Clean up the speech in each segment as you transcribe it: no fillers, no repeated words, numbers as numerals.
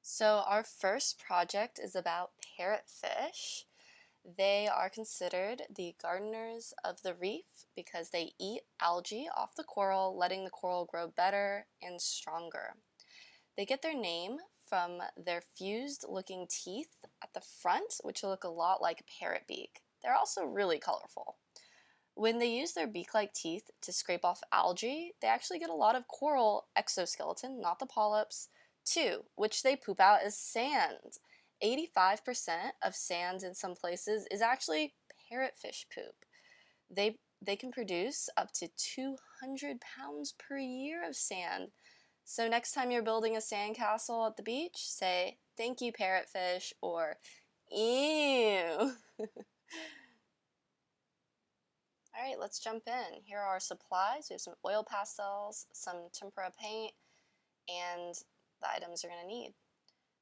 So our first project is about parrotfish. They are considered the gardeners of the reef because they eat algae off the coral, letting the coral grow better and stronger. They get their name from their fused looking teeth at the front, which look a lot like a parrot beak. They're also really colorful. When they use their beak-like teeth to scrape off algae, they actually get a lot of coral exoskeleton, not the polyps, too, which they poop out as sand. 85% of sand in some places is actually parrotfish poop. They can produce up to 200 pounds per year of sand. So next time you're building a sandcastle at the beach, say, "Thank you, parrotfish," or "Ew." Alright, let's jump in. Here are our supplies. We have some oil pastels, some tempera paint, and the items you're going to need.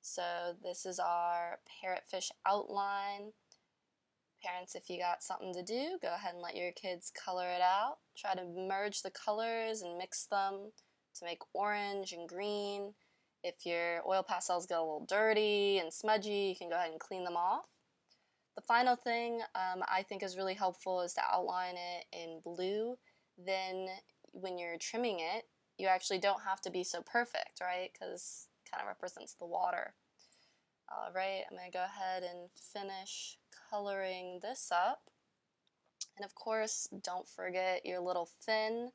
So this is our parrotfish outline. Parents, if you got something to do, go ahead and let your kids color it out. Try to merge the colors and mix them to make orange and green. If your oil pastels get a little dirty and smudgy, you can go ahead and clean them off. The final thing I think is really helpful is to outline it in blue. Then when you're trimming it, you actually don't have to be so perfect, right? Because it kind of represents the water. Alright, I'm going to go ahead and finish coloring this up. And of course, don't forget your little fin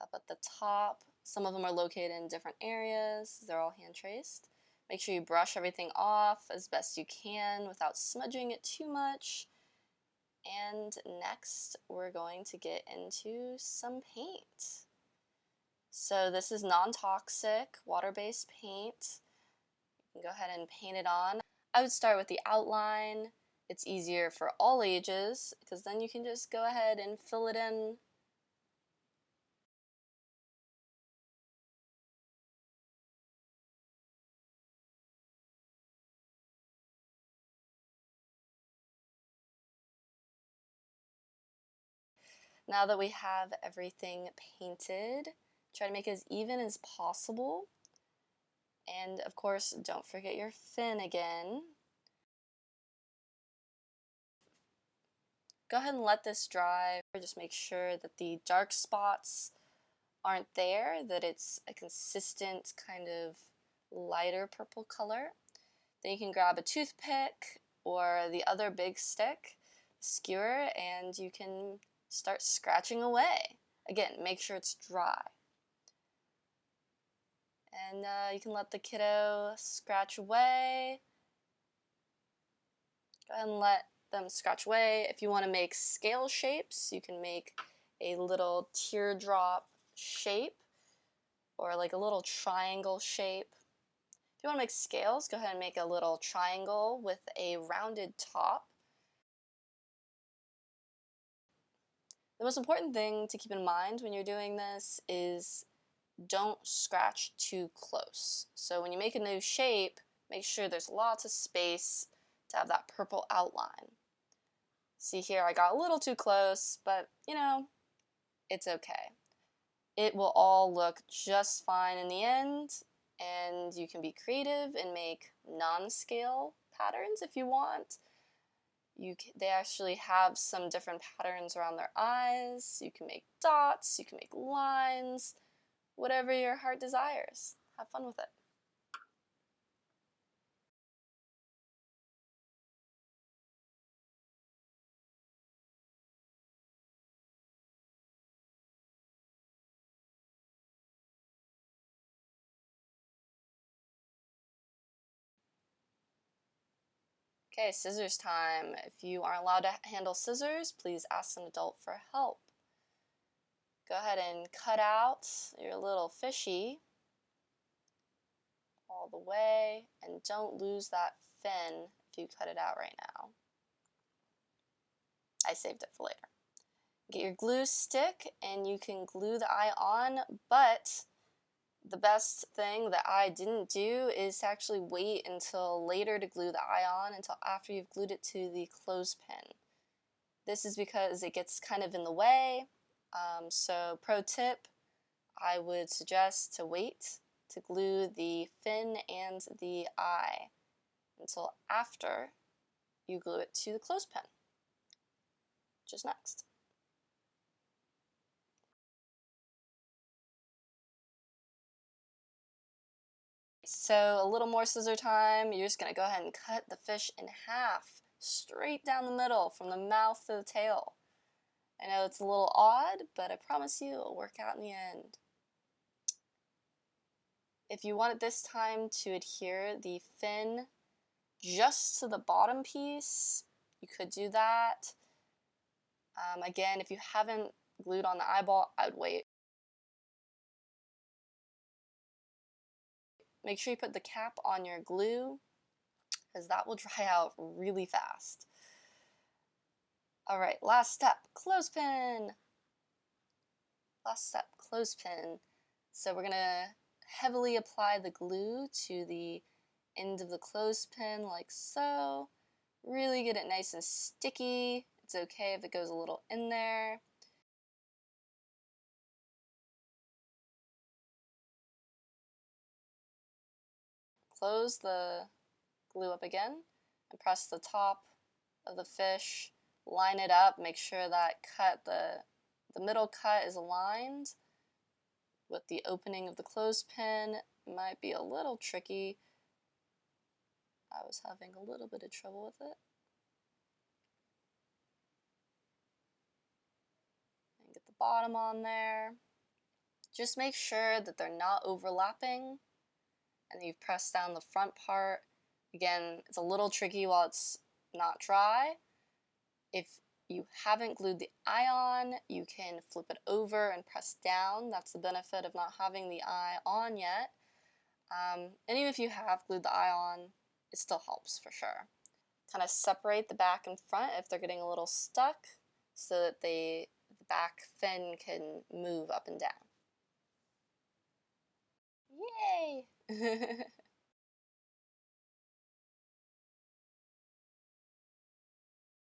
up at the top. Some of them are located in different areas. They're all hand traced. Make sure you brush everything off as best you can without smudging it too much. And next, we're going to get into some paint. So this is non-toxic, water-based paint. You can go ahead and paint it on. I would start with the outline. It's easier for all ages because then you can just go ahead and fill it in. Now that we have everything painted, try to make it as even as possible. And of course, don't forget your fin again. Go ahead and let this dry. Just make sure that the dark spots aren't there, that it's a consistent kind of lighter purple color. Then you can grab a toothpick or the other big stick, skewer, and you can start scratching away. Again, make sure it's dry. And you can let the kiddo scratch away. Go ahead and let them scratch away. If you want to make scale shapes, you can make a little teardrop shape or like a little triangle shape. If you want to make scales, go ahead and make a little triangle with a rounded top. The most important thing to keep in mind when you're doing this is don't scratch too close. So when you make a new shape, make sure there's lots of space to have that purple outline. See here, I got a little too close, but you know, it's okay. It will all look just fine in the end, and you can be creative and make non-scale patterns if you want. They actually have some different patterns around their eyes. You can make dots, you can make lines, whatever your heart desires. Have fun with it. Okay, scissors time. If you aren't allowed to handle scissors, please ask an adult for help. Go ahead and cut out your little fishy all the way, and don't lose that fin if you cut it out right now. I saved it for later. Get your glue stick and you can glue the eye on, but the best thing that I didn't do is to actually wait until later to glue the eye on, until after you've glued it to the clothespin. This is because it gets kind of in the way. So pro tip, I would suggest to wait to glue the fin and the eye until after you glue it to the clothespin, which is next. So a little more scissor time. You're just gonna go ahead and cut the fish in half, straight down the middle from the mouth to the tail. I know it's a little odd, but I promise you it'll work out in the end. If you want it this time to adhere the fin just to the bottom piece, you could do that. Again, if you haven't glued on the eyeball, I would wait. Make sure you put the cap on your glue, because that will dry out really fast. Alright, last step, clothespin. Last step, clothespin. So we're going to heavily apply the glue to the end of the clothespin like so. Really get it nice and sticky. It's okay if it goes a little in there. Close the glue up again and press the top of the fish. Line it up, make sure that the middle cut is aligned with the opening of the clothespin. Might be a little tricky. I was having a little bit of trouble with it. And get the bottom on there. Just make sure that they're not overlapping and you've pressed down the front part. Again, it's a little tricky while it's not dry. If you haven't glued the eye on, you can flip it over and press down. That's the benefit of not having the eye on yet. And even if you have glued the eye on, it still helps for sure. Kind of separate the back and front if they're getting a little stuck so that the back fin can move up and down. Yay!